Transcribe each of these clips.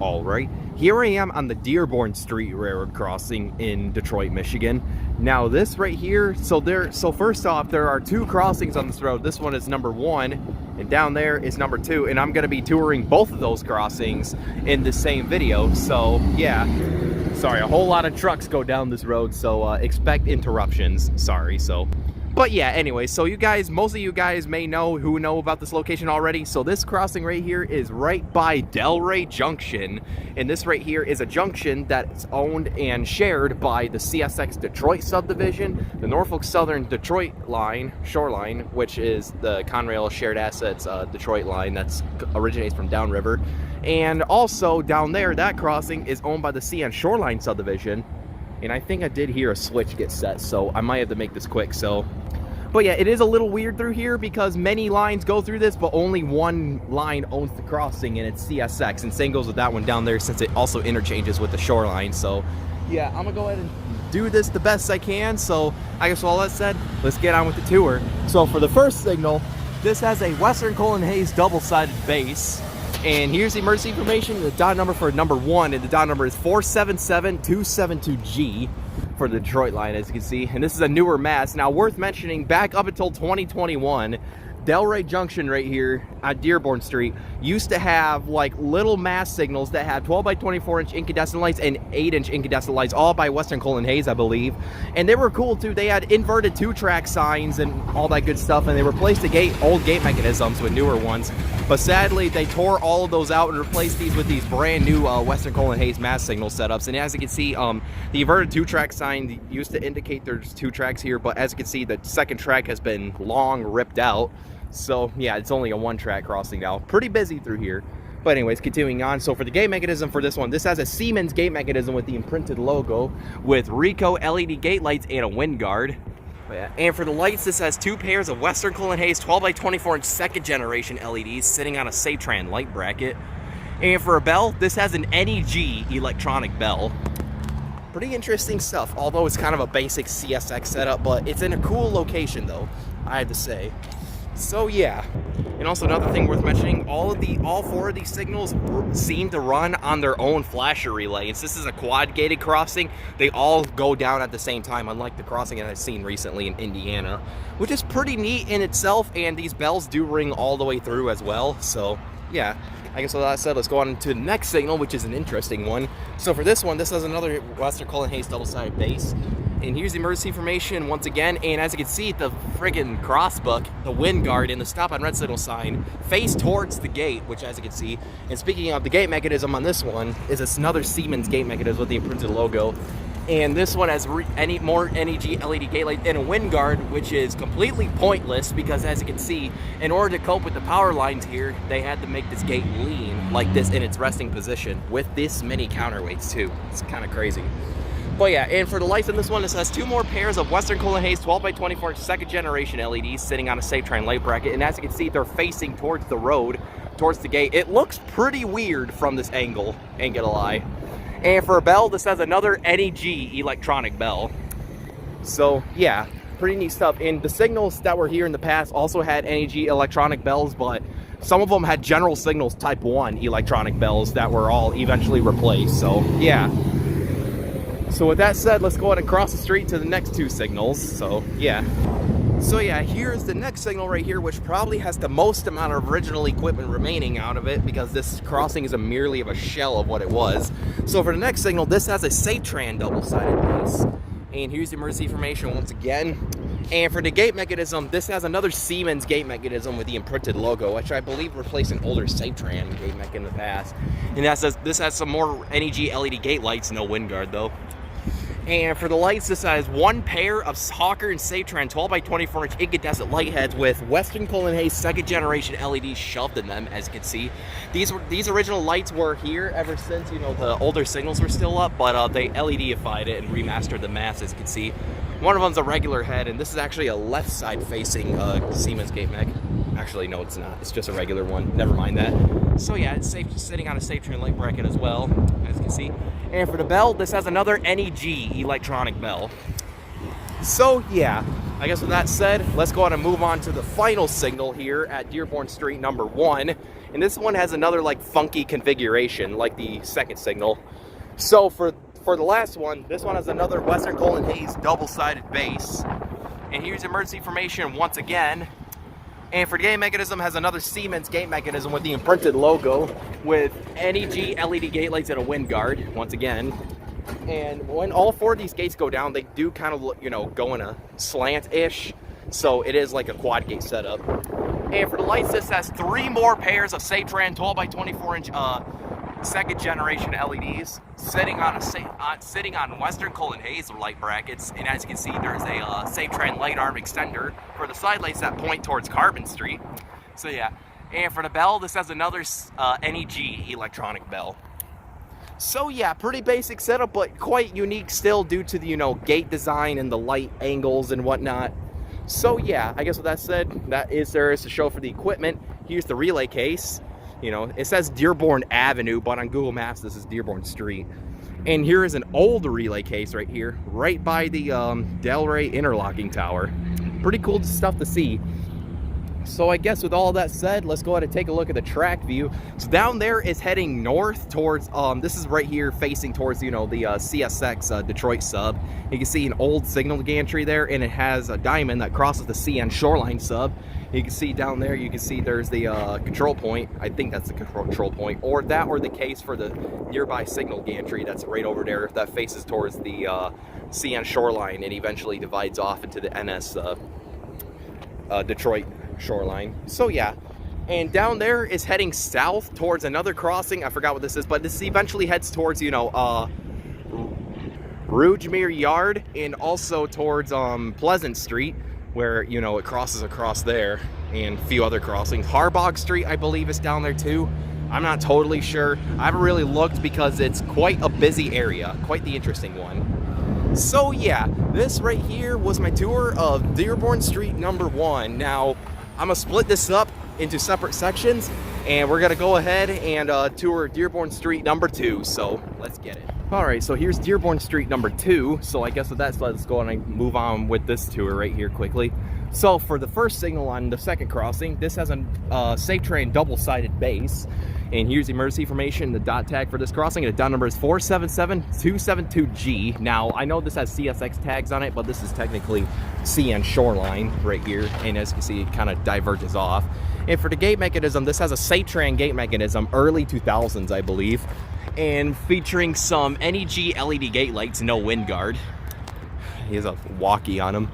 All right, here I am on the Dearborn Street Railroad crossing in Detroit, Michigan. Now this right here, so first off, there are two crossings on this road. This one is number 1, and down there is number 2, and I'm gonna be touring both of those crossings in the same video. So yeah, sorry, a whole lot of trucks go down this road, so expect interruptions. Sorry. But yeah, anyway, so most of you guys may know about this location already. So this crossing right here is right by Delray Junction. And this right here is a junction that's owned and shared by the CSX Detroit subdivision, the Norfolk Southern Detroit line, shoreline, which is the Conrail Shared Assets Detroit line that originates from downriver. And also down there, that crossing is owned by the CN Shoreline subdivision. And I think I did hear a switch get set, so I might have to make this quick. But yeah, it is a little weird through here because many lines go through this, but only one line owns the crossing, and it's CSX. And same goes with that one down there since it also interchanges with the shoreline. So yeah, I'm gonna go ahead and do this the best I can. So I guess with all that said, let's get on with the tour. So for the first signal, this has a Western Cullen Hayes double-sided base. And here's the emergency information, the dot number for number 1, and the dot number is 477272G for the Detroit line, as you can see. And this is a newer mast. Now, worth mentioning, back up until 2021, Delray Junction right here on Dearborn Street used to have like little mast signals that had 12 by 24 inch incandescent lights and 8-inch incandescent lights, all by Western Cullen Hayes, I believe. And they were cool too. They had inverted 2-track signs and all that good stuff, and they replaced the old gate mechanisms with newer ones. But sadly, they tore all of those out and replaced these with these brand new Western Cullen Hayes mast signal setups. And as you can see, the inverted 2-track sign used to indicate there's 2 tracks here, but as you can see, the second track has been long ripped out. So yeah, it's only a 1-track crossing now. Pretty busy through here. But anyways, continuing on. So for the gate mechanism for this one, this has a Siemens gate mechanism with the imprinted logo with Ricoh LED gate lights and a wind guard. Yeah. And for the lights, this has 2 pairs of Western Cullen Hayes 12 by 24 inch second generation LEDs sitting on a Satran light bracket. And for a bell, this has an NEG electronic bell. Pretty interesting stuff, although it's kind of a basic CSX setup, but it's in a cool location though, I have to say. So yeah, and also another thing worth mentioning, all 4 of these signals seem to run on their own flasher relay. And since this is a quad gated crossing, they all go down at the same time, unlike the crossing that I've seen recently in Indiana, which is pretty neat in itself. And these bells do ring all the way through as well. So yeah, I guess with that said, let's go on to the next signal, which is an interesting one. So for this one, this has another Western Cullen Hayes double-sided base. And here's the emergency information once again. And as you can see, the friggin' crossbuck, the wind guard, and the stop on red signal sign face towards the gate, which as you can see. And speaking of the gate mechanism on this one, is another Siemens gate mechanism with the imprinted logo. And this one has more NEG LED gate light and a wind guard, which is completely pointless because as you can see, in order to cope with the power lines here, they had to make this gate lean like this in its resting position with this many counterweights too. It's kind of crazy. But yeah, and for the lights in this one, this has 2 more pairs of Western Cullen Hayes 12 by 24 inch second generation LEDs sitting on a Satran light bracket. And as you can see, they're facing towards the road, towards the gate. It looks pretty weird from this angle, ain't gonna lie. And for a bell, this has another NEG electronic bell. So yeah, pretty neat stuff. And the signals that were here in the past also had NEG electronic bells, but some of them had General Signals Type 1 electronic bells that were all eventually replaced. So yeah. So with that said, let's go ahead and cross the street to the next 2 signals. So yeah, here's the next signal right here, which probably has the most amount of original equipment remaining out of it because this crossing is merely of a shell of what it was. So for the next signal, this has a Satran double-sided base. And here's the emergency information once again. And for the gate mechanism, this has another Siemens gate mechanism with the imprinted logo, which I believe replaced an older Satran gate mech in the past. And this has some more NEG LED gate lights, no wind guard though. And for the lights, this has 1 pair of Hawker and Satran 12 by 24 inch incandescent light heads with Western Cullen Hayes second generation LEDs shoved in them, as you can see. These original lights were here ever since, you know, the older signals were still up, but they LED-ified it and remastered the mast, as you can see. One of them's a regular head, and this is actually a left side facing Siemens gate mech. Actually, no, it's not. It's just a regular one. Never mind that. So yeah, it's safe sitting on a Satran light bracket as well, as you can see. And for the bell, this has another NEG electronic bell. So yeah, I guess with that said, let's go on and move on to the final signal here at Dearborn Street number 1. And this one has another like funky configuration like the second signal. So for the last one, this one has another Western Colin Hayes double-sided base. And here's emergency information once again. And for the gate mechanism, has another Siemens gate mechanism with the imprinted logo with NEG LED gate lights and a wind guard once again. And when all 4 of these gates go down, they do kind of, you know, go in a slant-ish. So it is like a quad gate setup. And for the lights, this has 3 more pairs of Satran 12 by 24 inch second generation LEDs sitting on Western Colin Hayes light brackets. And as you can see, there's a Satran light arm extender for the side lights that point towards Carbon Street. So yeah. And for the bell, this has another NEG electronic bell. So yeah, pretty basic setup, but quite unique still due to the, you know, gate design and the light angles and whatnot. So yeah, I guess with that said, there is the show for the equipment. Here's the relay case. You know, it says Dearborn Avenue, but on Google Maps, this is Dearborn Street. And here is an old relay case right here, right by the Delray interlocking tower. Pretty cool stuff to see. So I guess with all that said, let's go ahead and take a look at the track view. So down there is heading north towards, this is right here facing towards, you know, the CSX Detroit sub. You can see an old signal gantry there, and it has a diamond that crosses the CN shoreline sub. You can see down there, you can see there's the control point. I think that's the control point, or that or the case for the nearby signal gantry that's right over there that faces towards the CN shoreline and eventually divides off into the NS Detroit shoreline. So yeah, and down there is heading south towards another crossing. I forgot what this is, but this eventually heads towards, you know, Rougemere Yard, and also towards Pleasant Street, where, you know, it crosses across there, and a few other crossings. Harbog Street, I believe, is down there too. I'm not totally sure. I haven't really looked because it's quite a busy area, quite the interesting one. So yeah, this right here was my tour of Dearborn Street number 1. Now, I'm gonna split this up into separate sections, and we're gonna go ahead and tour Dearborn Street number 2. So let's get it. All right, so here's Dearborn Street number 2. So I guess with that, let's go and move on with this tour right here quickly. So for the first signal on the second crossing, this has a Satran double-sided base. And here's the emergency information, the dot tag for this crossing, and the dot number is 477272G. Now, I know this has CSX tags on it, but this is technically CN shoreline right here. And as you can see, it kind of diverges off. And for the gate mechanism, this has a Satran gate mechanism, early 2000s, I believe. And featuring some NEG LED gate lights, no wind guard. He has a walkie on him.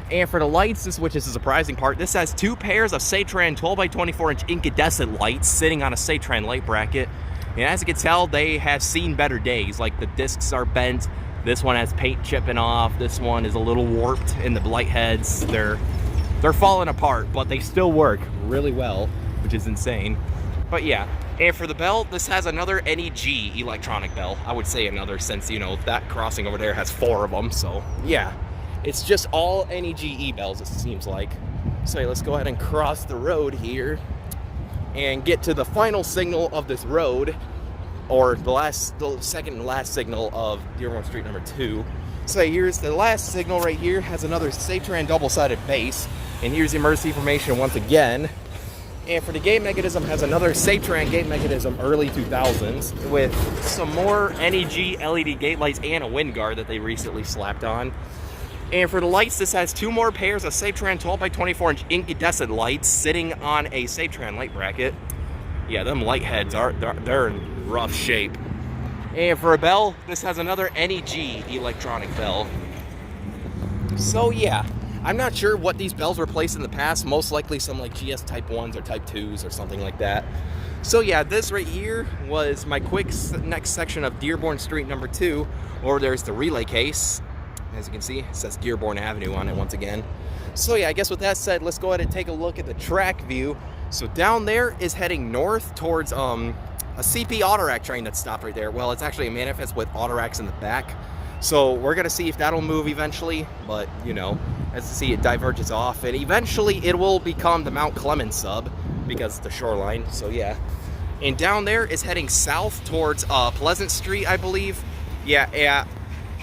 And for the lights, which is a surprising part, this has 2 pairs of Satran 12 by 24 inch incandescent lights sitting on a Satran light bracket. And as you can tell, they have seen better days. Like, the discs are bent. This one has paint chipping off. This one is a little warped in the light heads. They're falling apart, but they still work really well, which is insane. But yeah. And for the bell, this has another NEG electronic bell. I would say another, since, you know, that crossing over there has 4 of them. So yeah. It's just all NEG e-bells, it seems like. So let's go ahead and cross the road here and get to the final signal of this road, or the second and last signal of Dearborn Street number 2. So here's the last signal right here, has another Satran double-sided base, and here's the emergency information once again. And for the gate mechanism, has another Satran gate mechanism, early 2000s, with some more NEG LED gate lights and a wind guard that they recently slapped on. And for the lights, this has 2 more pairs of Satran 12 by 24 inch incandescent lights sitting on a Satran light bracket. Yeah, them light heads they're in rough shape. And for a bell, this has another NEG electronic bell. So yeah, I'm not sure what these bells were placed in the past. Most likely some like GS Type 1s or Type 2s or something like that. So yeah, this right here was my quick next section of Dearborn Street number 2. Or there's the relay case. As you can see, it says Dearborn Avenue on it once again. So yeah, I guess with that said, let's go ahead and take a look at the track view. So down there is heading north towards a CP Autorack train that's stopped right there. Well, it's actually a manifest with Autoracks in the back. So we're gonna see if that'll move eventually, but you know, as you see, it diverges off, and eventually it will become the Mount Clemens sub because it's the shoreline. So yeah, and down there is heading south towards Pleasant Street, I believe. Yeah.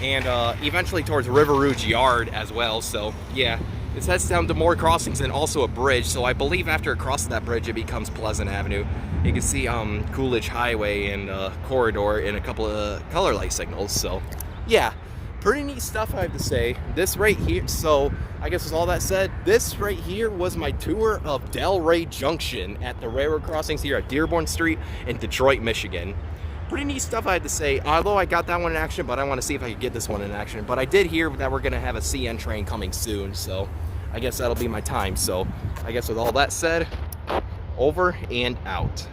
And eventually towards River Rouge Yard as well. So yeah, it heads down to more crossings and also a bridge. So I believe after it crosses that bridge, it becomes Pleasant Avenue. You can see Coolidge Highway and corridor and a couple of color light signals. So yeah, pretty neat stuff, I have to say. This right here, so I guess with all that said, this right here was my tour of Delray Junction at the railroad crossings here at Dearborn Street in Detroit, Michigan. Pretty neat stuff, I had to say. Although I got that one in action, but I want to see if I could get this one in action. But I did hear that we're going to have a CN train coming soon, so I guess that'll be my time. So I guess with all that said, over and out.